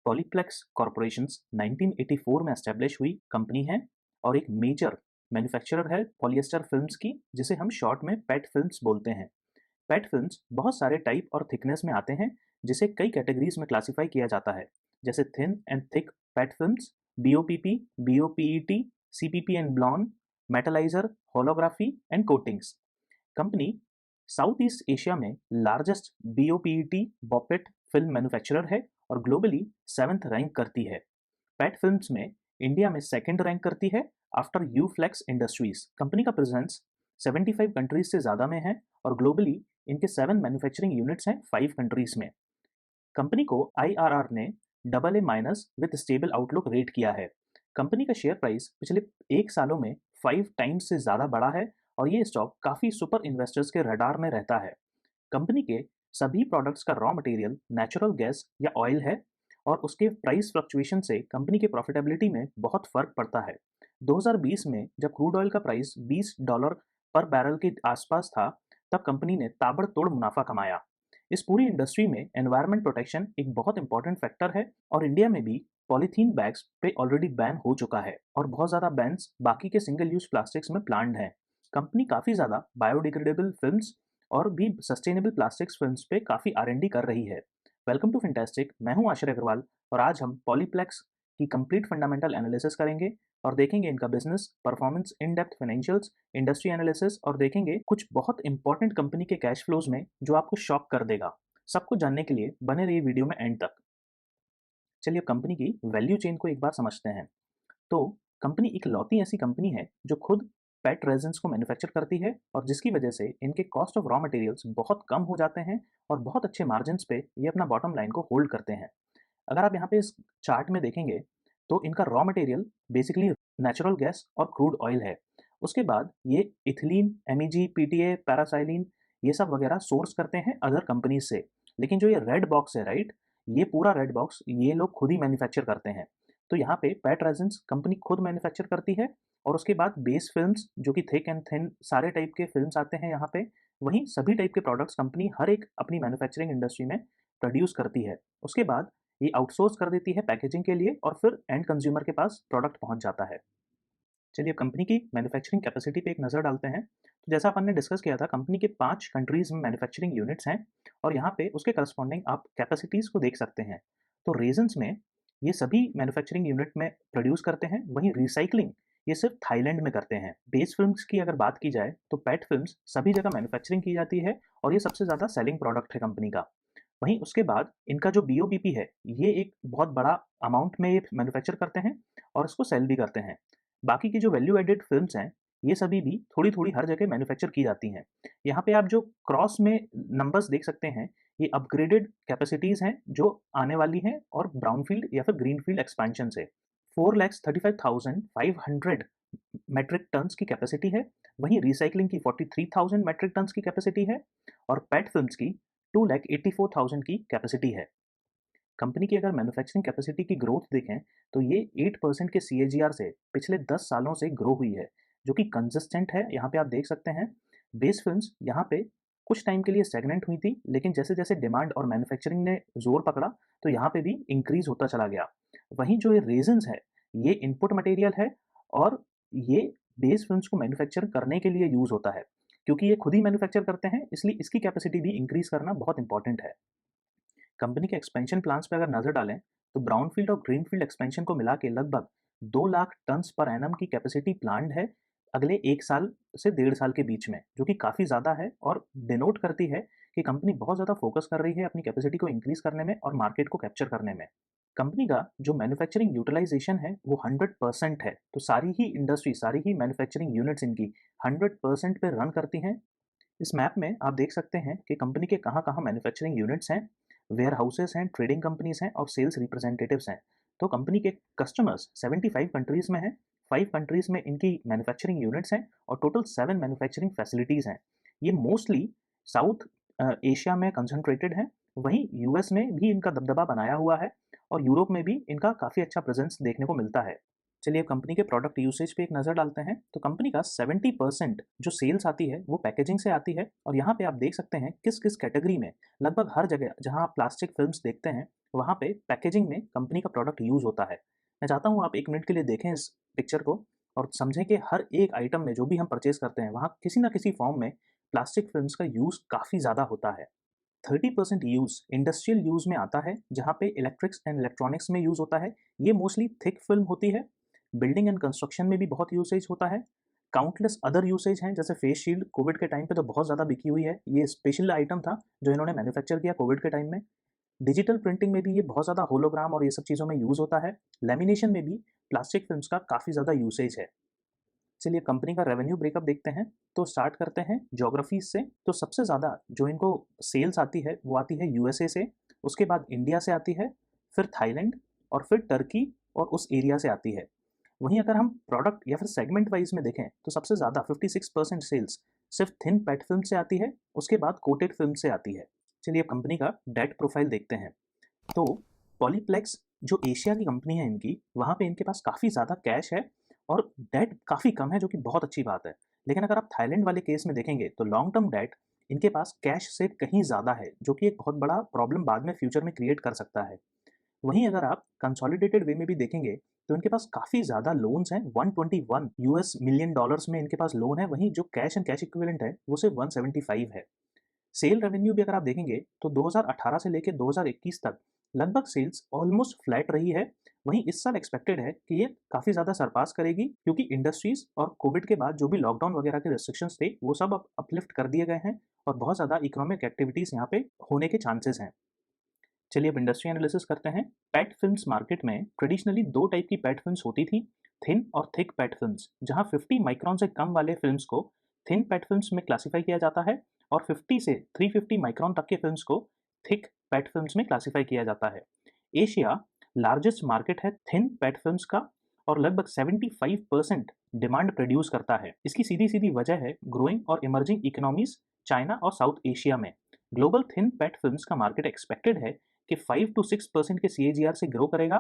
Polyplex corporations 1984 में establish हुई company है और एक मेजर मैन्युफैक्चरर है पॉलिएस्टर फिल्म्स की, जिसे हम शॉर्ट में पेट फिल्म्स बोलते हैं। पेट फिल्म्स बहुत सारे टाइप और थिकनेस में आते हैं, जिसे कई कैटेगरीज में क्लासिफाई किया जाता है, जैसे thin and thick PET films, BOPP, BOPET, CPP and blown, metallizer, holography and coatings. Company south east Asia में largest BOPET BOPET film manufacturer है और ग्लोबली सेवन्थ रैंक करती है। पेट फिल्म्स में इंडिया में सेकंड रैंक करती है after U Flex industries. Company का प्रेजेंस 75 कंट्रीज से ज़्यादा में है और ग्लोबली इनके 7 मैन्युफैक्चरिंग यूनिट्स हैं 5 कंट्रीज में। कंपनी को आईआरआर ने double A minus with stable outlook rate किया है। कंपनी का शेयर प्राइस पिछले 1 सालों में 5 टाइम्स से ज़्यादा बढ़ा है और ये स्टॉक काफ़ी सुपर इन्वेस्टर्स के रडार में रहता है। कंपनी के सभी प्रोडक्ट्स का रॉ मटेरियल नेचुरल गैस या ऑयल है और उसके प्राइस फ्लक्चुएशन से कंपनी के प्रॉफिटेबिलिटी में बहुत फर्क पड़ता है। 2020 में जब क्रूड ऑयल का प्राइस $20 पर बैरल के आसपास था, तब कंपनी ने ताबड़तोड़ मुनाफा कमाया। इस पूरी इंडस्ट्री में एनवायरनमेंट प्रोटेक्शन एक बहुत इंपॉर्टेंट फैक्टर है और इंडिया में भी पॉलीथीन बैग्स पे ऑलरेडी बैन हो चुका है और बहुत ज़्यादा बैन्स बाकी के सिंगल यूज प्लास्टिक्स में प्लान्ड हैं। कंपनी काफ़ी ज़्यादा बायोडिग्रेडेबल फिल्म्स और भी सस्टेनेबल प्लास्टिक्स फिल्म्स पे काफ़ी R&D कर रही है। वेलकम टू फिंटेस्टिक, मैं हूं आश्रय अग्रवाल और आज हम पॉलीप्लेक्स की कंप्लीट फंडामेंटल एनालिसिस करेंगे और देखेंगे इनका business performance, in depth financials, industry analysis और देखेंगे कुछ बहुत इंपॉर्टेंट कंपनी के कैश फ्लोज में जो आपको शॉक कर देगा। सब कुछ जानने के लिए बने रहिए वीडियो में एंड तक। चलिए कंपनी की वैल्यू चेन को एक बार समझते हैं। तो कंपनी इकलौती ऐसी कंपनी है जो खुद पेट रेजिन्स को मैन्युफैक्चर करती है और जिसकी वजह से इनके कॉस्ट ऑफ रॉ मटेरियल्स बहुत कम हो जाते हैं और बहुत अच्छे मार्जिन्स पे ये अपना बॉटम लाइन को होल्ड करते हैं। अगर आप यहाँ पे इस चार्ट में देखेंगे तो इनका raw material basically natural gas और क्रूड ऑयल है। उसके बाद ये इथिलीन, एमईजी, पीटीए, पैरासाइलिन ये सब वगैरह सोर्स करते हैं अदर कंपनीज से। लेकिन जो ये रेड बॉक्स है, राइट, ये पूरा रेड बॉक्स ये लोग खुद ही मैन्युफैक्चर करते हैं। तो यहाँ पे पेट रेजिन्स कंपनी खुद मैन्युफैक्चर करती है और उसके बाद बेस फिल्म्स जो कि थिक एंड थिन सारे टाइप के फिल्म्स आते हैं यहाँ पे। वहीं सभी टाइप के प्रोडक्ट्स कंपनी हर एक अपनी मैन्युफैक्चरिंग इंडस्ट्री में प्रोड्यूस करती है। उसके बाद ये आउटसोर्स कर देती है पैकेजिंग के लिए और फिर एंड कंज्यूमर के पास प्रोडक्ट पहुंच जाता है। चलिए कंपनी की मैन्युफैक्चरिंग कैपेसिटी पे एक नज़र डालते हैं। तो जैसा अपन ने डिस्कस किया था, कंपनी के 5 कंट्रीज में मैन्युफैक्चरिंग यूनिट्स हैं और यहाँ पे उसके करस्पॉन्डिंग आप कैपेसिटीज़ को देख सकते हैं। तो रेजन्स में ये सभी मैन्युफैक्चरिंग यूनिट में प्रोड्यूस करते हैं, वहीं रिसाइकलिंग ये सिर्फ थाईलैंड में करते हैं। बेस फिल्म्स की अगर बात की जाए तो पेट फिल्म्स सभी जगह मैन्युफैक्चरिंग की जाती है और ये सबसे ज़्यादा सेलिंग प्रोडक्ट है कंपनी का। वहीं उसके बाद इनका जो बीओपीपी है, ये एक बहुत बड़ा अमाउंट में ये मैन्युफैक्चर करते हैं और इसको सेल भी करते हैं। बाकी की जो वैल्यू एडेड फिल्म्स हैं, ये सभी भी थोड़ी-थोड़ी हर जगह मैन्युफैक्चर की जाती हैं। यहाँ पे आप जो क्रॉस में नंबर्स देख सकते हैं, ये अपग्रेडेड कैपेसिटीज़ हैं जो आने वाली हैं और ब्राउनफील्ड या फिर ग्रीनफील्ड एक्सपेंशन से। 4,35,500 मेट्रिक टन्स की कैपेसिटी है, वहीं रिसाइक्लिंग की 43,000 मेट्रिक टन्स की कैपेसिटी है और पेट फिल्म्स की 2,84,000 की कैपेसिटी है। कंपनी की अगर मैन्युफैक्चरिंग कैपेसिटी की ग्रोथ देखें तो ये 8% के सीएजीआर से पिछले 10 सालों से ग्रो हुई है, जो कि कंसिस्टेंट है। यहाँ पे आप देख सकते हैं बेस फिल्म्स यहाँ पे कुछ टाइम के लिए स्टेगनेंट हुई थी, लेकिन जैसे जैसे डिमांड और मैन्युफैक्चरिंग ने जोर पकड़ा तो यहाँ पे भी इंक्रीज होता चला गया। वहीं जो ये रेजन्स है, ये इनपुट मटेरियल है और ये बेस फिल्म्स को मैन्युफैक्चर करने के लिए यूज होता है। क्योंकि ये खुद ही मैन्युफैक्चर करते हैं, इसलिए इसकी कैपेसिटी भी इंक्रीज करना बहुत इंपॉर्टेंट है। कंपनी के एक्सपेंशन प्लान्स पे अगर नज़र डालें तो ब्राउनफील्ड और ग्रीनफील्ड एक्सपेंशन को मिला के लगभग 2 लाख टन्स पर एनम की कैपेसिटी प्लान्ड है अगले 1 साल से 1.5 साल के बीच में, जो कि काफ़ी ज़्यादा है और डिनोट करती है कि कंपनी बहुत ज़्यादा फोकस कर रही है अपनी कैपेसिटी को इंक्रीज करने में और मार्केट को कैप्चर करने में। कंपनी का जो मैन्युफैक्चरिंग यूटिलाइजेशन है वो 100% है। तो सारी ही इंडस्ट्री, सारी ही मैन्युफैक्चरिंग यूनिट्स इनकी 100% पे रन करती हैं। इस मैप में आप देख सकते हैं कि कंपनी के कहाँ-कहाँ मैन्युफैक्चरिंग यूनिट्स हैं, वेयर हाउसेस हैं, ट्रेडिंग कंपनीज हैं और सेल्स रिप्रेजेंटेटिव्स हैं। तो कंपनी के कस्टमर्स 75 कंट्रीज में हैं, 5 कंट्रीज में इनकी मैन्युफैक्चरिंग यूनिट्स हैं और टोटल 7 मैन्युफैक्चरिंग फैसिलिटीज़ हैं। ये मोस्टली साउथ एशिया में कंसंट्रेटेड हैं, वहीं यूएस में भी इनका दबदबा बनाया हुआ है और यूरोप में भी इनका काफ़ी अच्छा प्रेजेंस देखने को मिलता है। चलिए कंपनी के प्रोडक्ट यूसेज पे एक नज़र डालते हैं। तो कंपनी का 70% जो सेल्स आती है वो पैकेजिंग से आती है, और यहाँ पे आप देख सकते हैं किस किस कैटेगरी में, लगभग हर जगह जहाँ आप प्लास्टिक फिल्म्स देखते हैं वहाँ पे पैकेजिंग में कंपनी का प्रोडक्ट यूज़ होता है। मैं चाहता हूँ आप 1 मिनट के लिए देखें इस पिक्चर को और समझें कि हर एक आइटम में जो भी हम परचेज करते हैं वहाँ किसी ना किसी फॉर्म में प्लास्टिक फिल्म्स का यूज़ काफ़ी ज़्यादा होता है। 30% यूज़ इंडस्ट्रियल यूज़ में आता है, जहाँ पे इलेक्ट्रिक्स एंड इलेक्ट्रॉनिक्स में यूज़ होता है। ये मोस्टली थिक फिल्म होती है। बिल्डिंग एंड कंस्ट्रक्शन में भी बहुत यूसेज होता है। काउंटलेस अदर यूसेज हैं, जैसे फेस शील्ड कोविड के टाइम पे तो बहुत ज़्यादा बिकी हुई है। ये स्पेशल आइटम था जो इन्होंने मैन्युफैक्चर किया कोविड के टाइम में। डिजिटल प्रिंटिंग में भी ये बहुत ज़्यादा होलोग्राम और ये सब चीज़ों में यूज़ होता है। लेमिनेशन में भी प्लास्टिक फिल्म्स का काफ़ी ज़्यादा यूसेज है। चलिए कंपनी का रेवेन्यू ब्रेकअप देखते हैं। तो स्टार्ट करते हैं ज्योग्राफीज से। तो सबसे ज़्यादा जो इनको सेल्स आती है वो आती है यूएसए से, उसके बाद इंडिया से आती है, फिर थाईलैंड और फिर टर्की और उस एरिया से आती है। वहीं अगर हम प्रोडक्ट या फिर सेगमेंट वाइज में देखें तो सबसे ज़्यादा 56% सेल्स सिर्फ थिन पैट फिल्म से आती है, उसके बाद कोटेड फिल्म से आती है। चलिए कंपनी का डेट प्रोफाइल देखते हैं। तो पॉलीप्लेक्स जो एशिया की कंपनी है इनकी, वहाँ पे इनके पास काफ़ी ज़्यादा कैश है और डेट काफ़ी कम है, जो कि बहुत अच्छी बात है। लेकिन अगर आप थाईलैंड वाले केस में देखेंगे तो लॉन्ग टर्म डेट इनके पास कैश से कहीं ज़्यादा है, जो कि एक बहुत बड़ा प्रॉब्लम बाद में फ्यूचर में क्रिएट कर सकता है। वहीं अगर आप कंसोलिडेटेड वे में भी देखेंगे तो इनके पास काफ़ी ज़्यादा लोन्स हैं। 121 यूएस मिलियन डॉलर्स में इनके पास लोन है, वहीं जो कैश एंड कैश इक्विवेलेंट है वो सिर्फ 175 है। सेल रेवेन्यू भी अगर आप देखेंगे तो 2018 से लेकर 2021 तक लगभग सेल्स ऑलमोस्ट फ्लैट रही है। वहीं इस साल एक्सपेक्टेड है कि ये काफ़ी ज़्यादा सरपास करेगी, क्योंकि इंडस्ट्रीज और कोविड के बाद जो भी लॉकडाउन वगैरह के रिस्ट्रिक्शंस थे वो सब अब अपलिफ्ट कर दिए गए हैं और बहुत ज़्यादा इकोनॉमिक एक्टिविटीज़ यहाँ पे होने के चांसेस हैं। चलिए अब इंडस्ट्री एनालिसिस करते हैं। पैट फिल्म्स मार्केट में ट्रेडिशनली दो टाइप की पैट फिल्म्स होती थी, थिन और थिक पैट फिल्म्स, जहां 50 माइक्रॉन से कम वाले फिल्म्स को थिन पैट फिल्म्स में क्लासिफाई किया जाता है और 50 से 350 माइक्रॉन तक के फिल्म्स को थिक पैट फिल्म्स में क्लासिफाई किया जाता है। एशिया लार्जेस्ट मार्केट है थिन पैट फिल्म्स का और लगभग 75% डिमांड प्रोड्यूस करता है। इसकी सीधी सीधी वजह है ग्रोइंग और इमर्जिंग इकोनॉमीज चाइना और साउथ एशिया में। ग्लोबल थिन पैट फिल्म्स का मार्केट एक्सपेक्टेड है कि 5 to 6% के CAGR से ग्रो करेगा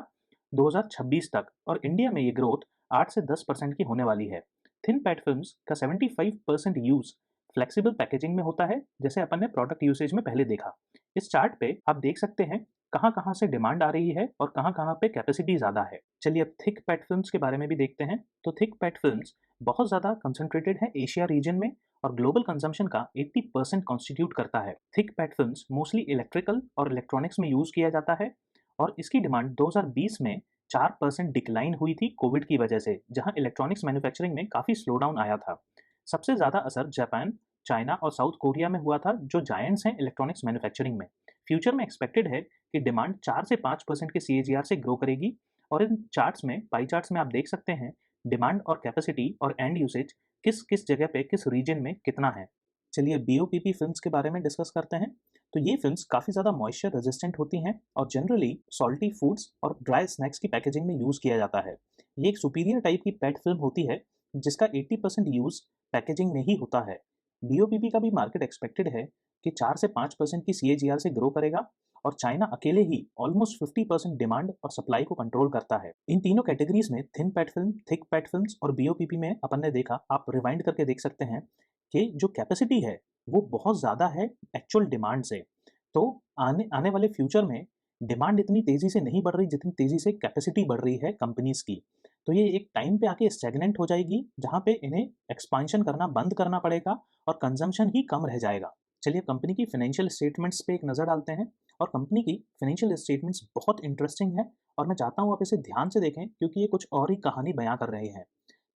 2026 तक, और इंडिया में ये ग्रोथ 8 से 10% की होने वाली है। थिन पैड फिल्म्स का 75% यूज फ्लेक्सिबल पैकेजिंग में होता है, जैसे अपन ने प्रोडक्ट यूसेज में पहले देखा। इस चार्ट पे आप देख सकते हैं कहाँ कहाँ से डिमांड आ रही है और कहाँ कहाँ पे कैपेसिटी ज़्यादा है। चलिए अब थिक पैड फिल्म्स के बारे में भी देखते हैं। तो थिक पैड फिल्म्स बहुत ज़्यादा कंसंट्रेटेड है एशिया रीजन में और ग्लोबल कंजम्पशन का 80% कॉन्स्टिट्यूट करता है। Thick pad films mostly electrical और इलेक्ट्रॉनिक्स में यूज़ किया जाता है और इसकी डिमांड 2020 में 4% डिक्लाइन हुई थी कोविड की वजह से, जहां इलेक्ट्रॉनिक्स मैन्युफैक्चरिंग में काफ़ी स्लो डाउन आया था। सबसे ज़्यादा असर जापान, चाइना और साउथ कोरिया में हुआ था, जो जायंट्स हैं इलेक्ट्रॉनिक्स मैन्युफैक्चरिंग में। फ्यूचर में एक्सपेक्टेड है कि डिमांड 4 से 5% के CAGR से ग्रो करेगी, और इन चार्ट्स में, पाई चार्ट्स में आप देख सकते हैं डिमांड और कैपेसिटी और एंड यूसेज किस किस जगह पे, किस रीजन में कितना है। चलिए BOPP फिल्म्स के बारे में डिस्कस करते हैं। तो ये फिल्म्स काफ़ी ज़्यादा मॉइस्चर रेजिस्टेंट होती हैं और जनरली सॉल्टी फूड्स और ड्राई स्नैक्स की पैकेजिंग में यूज़ किया जाता है। ये एक सुपीरियर टाइप की पेट फिल्म होती है जिसका 80% यूज़ पैकेजिंग में ही होता है। BOPP का भी मार्केट एक्सपेक्टेड है कि 4 से 5% की CAGR से ग्रो करेगा और चाइना अकेले ही ऑलमोस्ट 50% डिमांड और सप्लाई को कंट्रोल करता है। इन तीनों कैटेगरीज में thin PAT film, thick PAT films और BOPP में अपन ने देखा, आप रिवाइंड करके देख सकते हैं कि जो कैपेसिटी है वो बहुत ज़्यादा है एक्चुअल डिमांड से। तो आने आने वाले फ्यूचर में डिमांड इतनी तेज़ी से नहीं बढ़ रही जितनी तेज़ी से कैपेसिटी बढ़ रही है कंपनीज़ की। तो ये एक टाइम पे आके स्टैग्नेंट हो जाएगी, जहाँ पे इन्हें एक्सपांशन करना बंद करना पड़ेगा और कंजम्पशन ही कम रह जाएगा। चलिए कंपनी की फाइनेंशियल स्टेटमेंट्स पे एक नज़र डालते हैं। और कंपनी की फाइनेंशियल स्टेटमेंट्स बहुत इंटरेस्टिंग है और मैं चाहता हूँ आप इसे ध्यान से देखें, क्योंकि ये कुछ और ही कहानी बयां कर रहे हैं।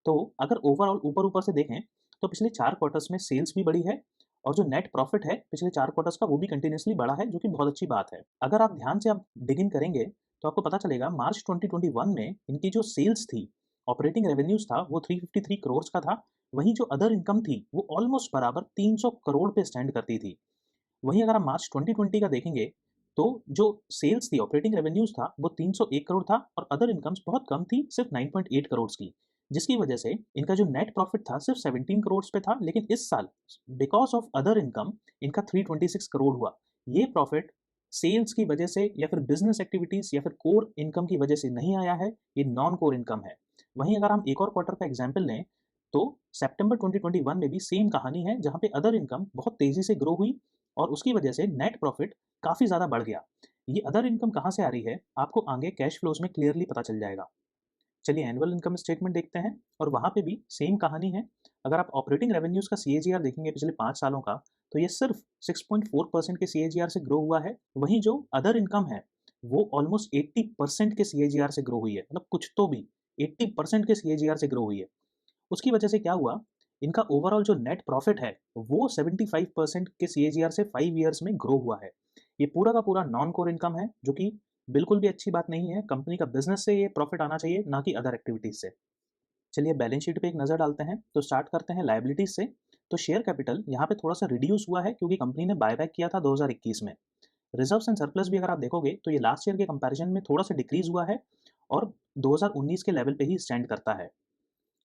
तो अगर ओवरऑल ऊपर ऊपर से देखें तो पिछले 4 क्वार्टर्स में सेल्स भी बढ़ी है और जो नेट प्रॉफिट है पिछले 4 क्वार्टर्स का वो भी कंटिन्यूअसली बढ़ा है, जो कि बहुत अच्छी बात है। अगर आप ध्यान से आप डिग इन करेंगे तो आपको पता चलेगा मार्च 2021 में इनकी जो सेल्स थी, ऑपरेटिंग रेवेन्यूज था, वो 353 करोड़ का था। वहीं जो अदर इनकम थी वो ऑलमोस्ट बराबर 300 करोड़ पे स्टैंड करती थी। वहीं अगर आप मार्च 2020 का देखेंगे तो जो सेल्स थी, ऑपरेटिंग रेवेन्यूज था, वो 301 करोड़ था और अदर इनकम्स बहुत कम थी, सिर्फ 9.8 करोड़ की, जिसकी वजह से इनका जो नेट प्रॉफिट था सिर्फ 17 करोड़ पे था। लेकिन इस साल बिकॉज ऑफ अदर इनकम इनका 326 करोड़ हुआ। ये प्रॉफिट सेल्स की वजह से या फिर बिजनेस एक्टिविटीज़ या फिर कोर इनकम की वजह से नहीं आया है, ये नॉन कोर इनकम है। वहीं अगर हम एक और क्वार्टर का एग्जाम्पल लें, तो सितंबर 2021 में भी सेम कहानी है, जहाँ पे अदर इनकम बहुत तेज़ी से ग्रो हुई और उसकी वजह से नेट प्रॉफिट काफ़ी ज़्यादा बढ़ गया। ये अदर इनकम कहाँ से आ रही है, आपको आगे कैश फ्लोज में क्लियरली पता चल जाएगा। चलिए एनुअल इनकम स्टेटमेंट देखते हैं और वहाँ पे भी सेम कहानी है। अगर आप ऑपरेटिंग रेवेन्यूज़ का सीएजीआर देखेंगे पिछले 5 सालों का, तो ये सिर्फ 6.4% के सीएजीआर से ग्रो हुआ है। वहीं जो अदर इनकम है, वो ऑलमोस्ट 80% के सीएजीआर से ग्रो हुई है। मतलब कुछ तो भी 80% के सीएजीआर से ग्रो हुई है। उसकी वजह से क्या हुआ, इनका ओवरऑल जो नेट प्रॉफिट है, वो 75% के सीएजीआर से 5 ईयर्स में ग्रो हुआ है। ये पूरा का पूरा नॉन कोर इनकम है, जो कि बिल्कुल भी अच्छी बात नहीं है। कंपनी का बिजनेस से ये प्रॉफिट आना चाहिए, ना कि अदर एक्टिविटीज़ से। चलिए बैलेंस शीट पे एक नज़र डालते हैं। तो स्टार्ट करते हैं लायबिलिटीज़ से। तो शेयर कैपिटल यहाँ पे थोड़ा सा रिड्यूस हुआ है, क्योंकि कंपनी ने बायबैक किया था 2021 में। रिजर्व्स एंड सरप्लस भी अगर आप देखोगे, तो ये लास्ट ईयर के कंपैरिजन में थोड़ा सा डिक्रीज हुआ है और 2019 के लेवल पे ही स्टैंड करता है।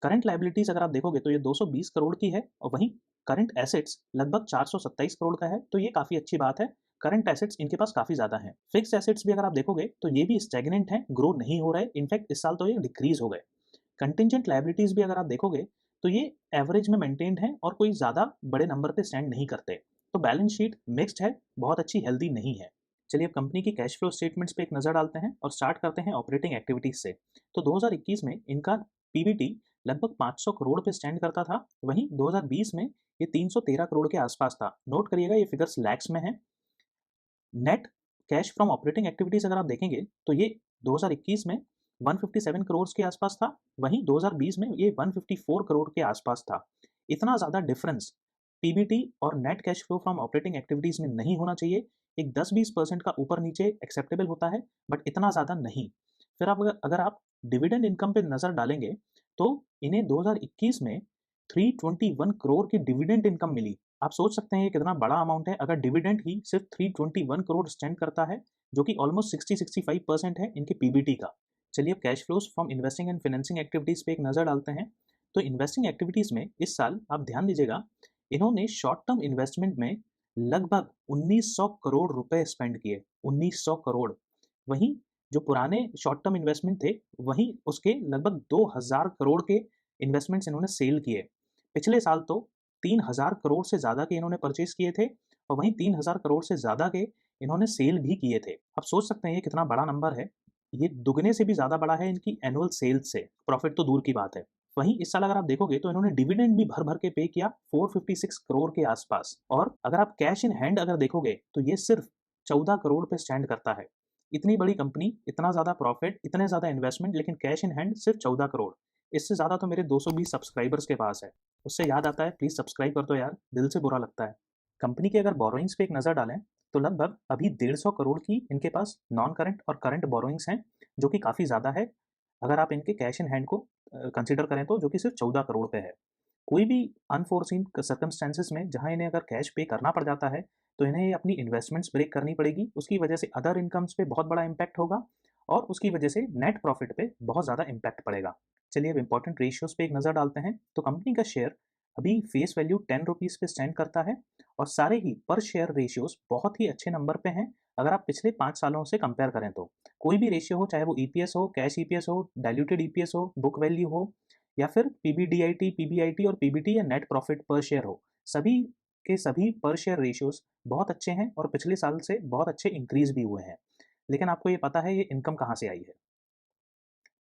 करंट लायबिलिटीज़ अगर आप देखोगे, तो ये 220 करोड़ की है और वहीं करंट एसेट्स लगभग 427 करोड़ का है, तो ये काफ़ी अच्छी बात है। करंट एसेट्स इनके पास काफ़ी ज़्यादा हैं। फिक्स्ड एसेट्स भी अगर आप देखोगे, तो ये भी स्टैग्नेंट हैं, ग्रो नहीं हो रहे। इनफैक्ट इस साल तो ये डिक्रीज हो गए। कंटिंजेंट लायबिलिटीज़ भी अगर आप देखोगे, तो ये एवरेज में मेंटेन्ड हैं और कोई ज़्यादा बड़े नंबर पे स्टैंड नहीं करते। तो बैलेंस शीट मिक्स्ड है, बहुत अच्छी हेल्दी नहीं है। चलिए अब कंपनी की कैश फ्लो स्टेटमेंट्स पे एक नज़र डालते हैं और स्टार्ट करते हैं ऑपरेटिंग एक्टिविटीज़ से। तो 2021 में इनका पीबीटी लगभग 500 करोड़ पे स्टैंड करता था। वहीं 2020 में ये 313 करोड़ के आसपास था। नोट करिएगा, ये फिगर्स लैक्स में है। Net cash from operating activities अगर आप देखेंगे, तो ये 2021 में 157 करोड़ के आसपास था। वहीं 2020 में ये 154 करोड़ के आसपास था। इतना ज़्यादा डिफरेंस पीबीटी और net cash flow from operating activities में नहीं होना चाहिए। एक 10-20% का ऊपर नीचे एक्सेप्टेबल होता है, बट इतना ज़्यादा नहीं। फिर आप अगर आप डिविडेंड इनकम पे नज़र डालेंगे, तो इन्हें 2021 में 321 करोड़ की डिविडेंड इनकम मिली। आप सोच सकते हैं ये कितना बड़ा अमाउंट है, अगर डिविडेंड ही सिर्फ 321 करोड़ स्टैंड करता है, जो कि ऑलमोस्ट 60-65% है इनके पीबीटी का। चलिए अब cash flows from investing and financing activities पे एक नज़र डालते हैं। तो इन्वेस्टिंग एक्टिविटीज़ में इस साल आप ध्यान दीजिएगा, इन्होंने शॉर्ट टर्म इन्वेस्टमेंट में लगभग 1900 करोड़ रुपए स्पेंड किए। 1900 करोड़। वहीं जो पुराने शॉर्ट टर्म इन्वेस्टमेंट थे, वहीं उसके लगभग 2000 करोड़ के इन्वेस्टमेंट्स इन्होंने सेल किए। पिछले साल तो 3000 करोड़ से ज़्यादा के इन्होंने परचेज किए थे और वहीं 3000 करोड़ से ज़्यादा के इन्होंने सेल भी किए थे। आप सोच सकते हैं ये कितना बड़ा नंबर है। ये दुगने से भी ज़्यादा बड़ा है इनकी एनुअल सेल्स से। प्रॉफिट तो दूर की बात है। वहीं इस साल अगर आप देखोगे, तो इन्होंने डिविडेंड भी भर भर के पे किया 456 करोड़ के आसपास। और अगर आप कैश इन हैंड अगर देखोगे, तो ये सिर्फ 14 करोड़ पे स्टैंड करता है। इतनी बड़ी कंपनी, इतना ज़्यादा प्रॉफिट, इतने ज़्यादा इन्वेस्टमेंट, लेकिन कैश इन हैंड सिर्फ 14 करोड़। इससे ज़्यादा तो मेरे 220 सब्सक्राइबर्स के पास है। उससे याद आता है, प्लीज़ सब्सक्राइब कर दो यार, दिल से बुरा लगता है। कंपनी के अगर बोरोइंग्स पे एक नज़र डालें, तो लगभग अभी 150 करोड़ की इनके पास नॉन करंट और करंट बोरोइंग्स हैं, जो कि काफ़ी ज़्यादा है। अगर आप इनके कैश इन हैंड को कंसिडर करें, तो जो कि सिर्फ 14 करोड़ पे है। कोई भी अनफोर्सीन सर्कमस्टेंसेस में जहाँ इन्हें अगर कैश पे करना पड़ जाता है, तो इन्हें अपनी इन्वेस्टमेंट्स ब्रेक करनी पड़ेगी। उसकी वजह से अदर इनकम्स पे बहुत बड़ा इम्पैक्ट होगा और उसकी वजह से नेट प्रॉफिट पे बहुत ज़्यादा इम्पैक्ट पड़ेगा। चलिए अब इंपॉर्टेंट रेशियोज़ पे एक नज़र डालते हैं। तो कंपनी का शेयर अभी फेस वैल्यू 10 रुपीज़ पे स्टैंड करता है और सारे ही पर शेयर रेशियोज़ बहुत ही अच्छे नंबर पे हैं, अगर आप पिछले 5 सालों से कंपेयर करें तो। कोई भी रेशियो हो, चाहे वो ईपीएस हो, कैश ईपीएस हो, डाइल्यूटेड ईपीएस हो, बुक वैल्यू हो, या फिर पीबीडीआईटी, पीबीआईटी और पीबीटी या नेट प्रॉफिट पर शेयर हो, सभी के सभी पर शेयर रेशियोज़ बहुत अच्छे हैं और पिछले साल से बहुत अच्छे इंक्रीज़ भी हुए हैं। लेकिन आपको ये पता है ये इनकम कहाँ से आई है?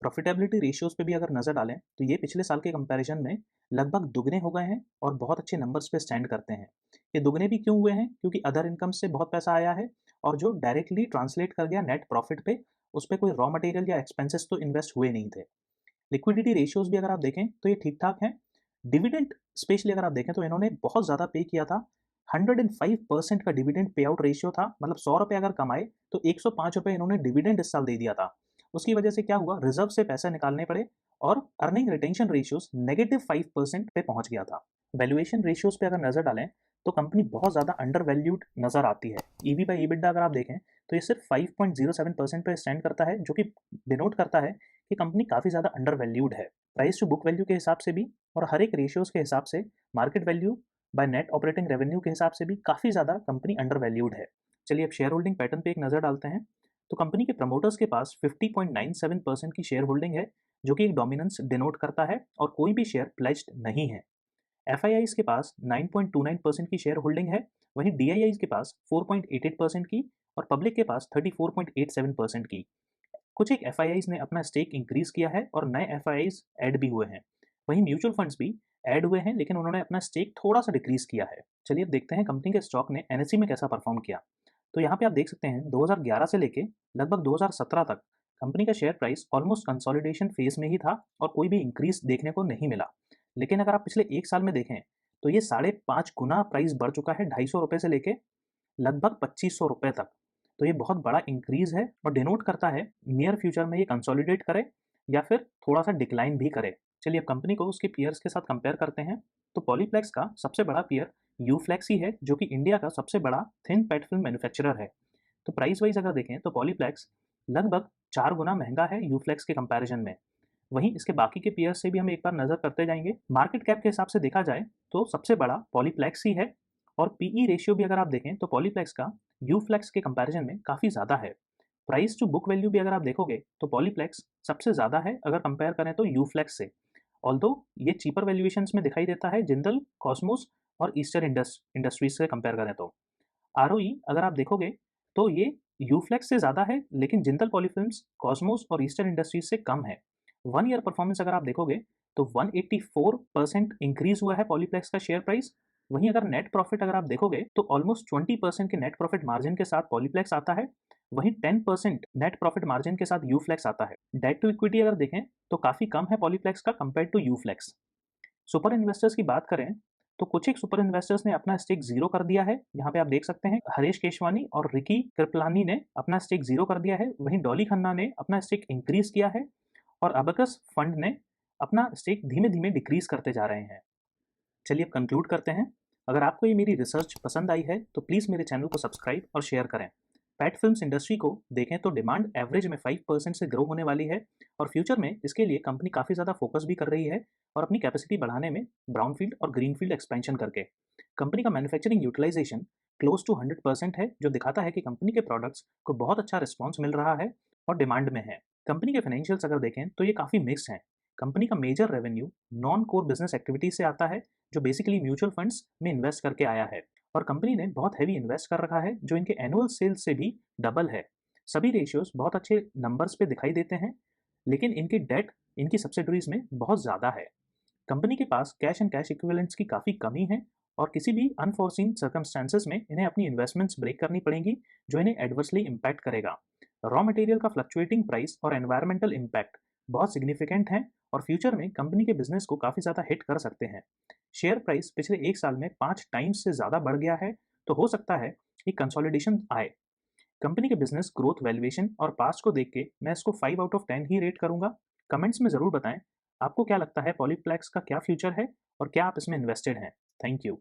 प्रॉफिटेबिलिटी रेशियोज़ पे भी अगर नज़र डालें, तो ये पिछले साल के कंपैरिजन में लगभग दुगने हो गए हैं और बहुत अच्छे नंबर्स पे स्टैंड करते हैं। ये दुगने भी क्यों हुए हैं? क्योंकि अदर इनकम से बहुत पैसा आया है और जो डायरेक्टली ट्रांसलेट कर गया नेट प्रॉफिट पे, उस पे कोई रॉ मटेरियल या एक्सपेंसेस तो इन्वेस्ट हुए नहीं थे। लिक्विडिटी रेशियोज़ भी अगर आप देखें, तो ये ठीक-ठाक हैं। डिविडेंड स्पेशली अगर आप देखें, तो इन्होंने बहुत ज़्यादा पे किया था। 105% का डिविडेंड पे आउट रेशियो था। मतलब ₹100 अगर कमाए, तो ₹105 इन्होंने डिविडेंड इस साल दे दिया था। उसकी वजह से क्या हुआ, रिज़र्व से पैसे निकालने पड़े और अर्निंग रिटेंशन रेशियोज़ -5% पे पहुँच गया था। वैल्यूएशन रेशियोज़ पे अगर नज़र डालें, तो कंपनी बहुत ज़्यादा अंडर वैल्यूड नज़र आती है। ईवी बाय EBITDA अगर आप देखें, तो ये सिर्फ 5.07% पे स्टैंड करता है, जो कि डिनोट करता है कि कंपनी काफ़ी ज़्यादा अंडर वैल्यूड है। प्राइस टू बुक वैल्यू के हिसाब से भी और हर एक रेशियोज़ के हिसाब से, market value by net operating revenue के हिसाब से भी काफ़ी ज़्यादा कंपनी अंडर वैल्यूड है। चलिए अब शेयर होल्डिंग पैटर्न पे एक नज़र डालते हैं। तो कंपनी के प्रमोटर्स के पास 50.97% की शेयर होल्डिंग है, जो कि एक डोमिनेंस डिनोट करता है और कोई भी शेयर प्लेज्ड नहीं है। एफआईआईज़ के पास 9.29% की शेयर होल्डिंग है, वहीं डीआईआईज़ के पास 4.88% की और पब्लिक के पास 34.87% की। कुछ एक एफआईआईज़ ने अपना स्टेक इंक्रीज किया है और नए एफआईआईज़ ऐड भी हुए हैं। वहीं म्यूचुअल फंड्स भी ऐड हुए हैं, लेकिन उन्होंने अपना स्टेक थोड़ा सा डिक्रीज किया है। चलिए अब देखते हैं कंपनी के स्टॉक ने एनएसई में कैसा परफॉर्म किया। तो यहाँ पे आप देख सकते हैं 2011 से लेके लगभग 2017 तक कंपनी का share price almost consolidation phase में ही था और कोई भी इंक्रीज देखने को नहीं मिला। लेकिन अगर आप पिछले एक साल में देखें तो ये 5.5 गुना प्राइस बढ़ चुका है, 250 रुपये से लेके लगभग 2500 रुपये तक। तो ये बहुत बड़ा इंक्रीज है और डिनोट करता है नियर फ्यूचर में ये कंसोलिडेट करे या फिर थोड़ा सा डिक्लाइन भी करे। चलिए अब कंपनी को उसके पीयर्स के साथ कंपेयर करते हैं। तो पॉलीप्लेक्स का सबसे बड़ा पीयर यूफ्लेक्स ही है, जो कि इंडिया का सबसे बड़ा थिन पेट फिल्म मैन्युफैक्चरर है। तो प्राइस वाइज अगर देखें तो पॉलीप्लेक्स लगभग 4 गुना महंगा है यूफ्लेक्स के कंपैरिजन में। वहीं इसके बाकी के पीयर्स से भी हम एक बार नज़र करते जाएंगे। मार्केट कैप के हिसाब से देखा जाए तो सबसे बड़ा पॉलीप्लेक्स ही है और पीई रेशियो भी अगर आप देखें तो पॉलीप्लेक्स का यूफ्लेक्स के कंपैरिजन में काफ़ी ज़्यादा है। प्राइस टू बुक वैल्यू भी अगर आप देखोगे तो पॉलीप्लेक्स सबसे ज़्यादा है अगर कंपेयर करें तो यूफ्लेक्स से। ऑल्दो ये चीपर वैल्यूएशंस में दिखाई देता है जिंदल, कॉस्मोस और ईस्टर इंडस्ट्रीज से कंपेयर करें तो। आरओई अगर आप देखोगे तो ये यूफ्लेक्स से ज़्यादा है, लेकिन जिंदल पॉलीफिल्म्स, कॉस्मोस और ईस्टर्न इंडस्ट्रीज से कम है। 1 ईयर परफॉर्मेंस अगर आप देखोगे तो 184% इंक्रीज हुआ है पॉलीप्लेक्स का शेयर प्राइस। वहीं अगर नेट प्रॉफिट अगर आप देखोगे तो ऑलमोस्ट 20% के नेट प्रॉफिट मार्जिन के साथ पॉलीप्लेक्स आता है, वहीं 10% नेट प्रॉफिट मार्जिन के साथ यूफ्लेक्स आता है। डेट टू इक्विटी अगर देखें तो काफ़ी कम है पॉलीप्लेक्स का compare to Uflex. Super investors की बात करें तो कुछ एक सुपर इन्वेस्टर्स ने अपना स्टेक जीरो कर दिया है। यहाँ पे आप देख सकते हैं हरीश केशवानी और रिकी कृपलानी ने अपना स्टेक जीरो कर दिया है, वहीं डॉली खन्ना ने अपना स्टेक इंक्रीज किया है और अबकस फंड ने अपना स्टेक धीमे धीमे डिक्रीज करते जा रहे हैं। चलिए अब कंक्लूड करते हैं। अगर आपको ये मेरी रिसर्च पसंद आई है तो प्लीज़ मेरे चैनल को सब्सक्राइब और शेयर करें। पैट फिल्म्स इंडस्ट्री को देखें तो डिमांड एवरेज में 5% से ग्रो होने वाली है और फ्यूचर में इसके लिए कंपनी काफ़ी ज़्यादा फोकस भी कर रही है और अपनी कैपेसिटी बढ़ाने में ब्राउनफील्ड और ग्रीनफील्ड एक्सपेंशन करके। कंपनी का मैन्युफैक्चरिंग यूटिलाइजेशन क्लोज टू 100% है, जो दिखाता है कि कंपनी के प्रोडक्ट्स को बहुत अच्छा रिस्पॉन्स मिल रहा है और डिमांड में है। कंपनी के फाइनेंशियल्स अगर देखें तो ये काफ़ी मिक्स्ड हैं। कंपनी का major revenue non core business activities से आता है, जो बेसिकली म्यूचुअल फंड्स में इन्वेस्ट करके आया है और कंपनी ने बहुत हैवी इन्वेस्ट कर रखा है, जो इनके एनुअल सेल्स से भी डबल है। सभी रेशियोज बहुत अच्छे नंबर्स पे दिखाई देते हैं, लेकिन इनकी डेट इनकी सब्सिडरीज में बहुत ज़्यादा है। कंपनी के पास कैश एंड कैश इक्विवेलेंट्स की काफ़ी कमी है और किसी भी अनफोर्सीन सर्कमस्टांसेस में इन्हें अपनी इन्वेस्टमेंट्स ब्रेक करनी पड़ेंगी, जो इन्हें एडवर्सली इम्पैक्ट करेगा। रॉ मटेरियल का फ्लक्चुएटिंग प्राइस और एनवायरमेंटल इम्पैक्ट बहुत सिग्निफिकेंट हैं और फ्यूचर में कंपनी के बिजनेस को काफ़ी ज़्यादा हिट कर सकते हैं। शेयर प्राइस पिछले एक साल में 5 टाइम्स से ज़्यादा बढ़ गया है, तो हो सकता है कि कंसोलिडेशन आए। कंपनी के बिजनेस ग्रोथ वैल्यूएशन और पास्ट को देख के मैं इसको 5 आउट ऑफ 10 ही रेट करूंगा। कमेंट्स में ज़रूर बताएं आपको क्या लगता है पॉलीप्लेक्स का क्या फ्यूचर है और क्या आप इसमें इन्वेस्टेड हैं। Thank you.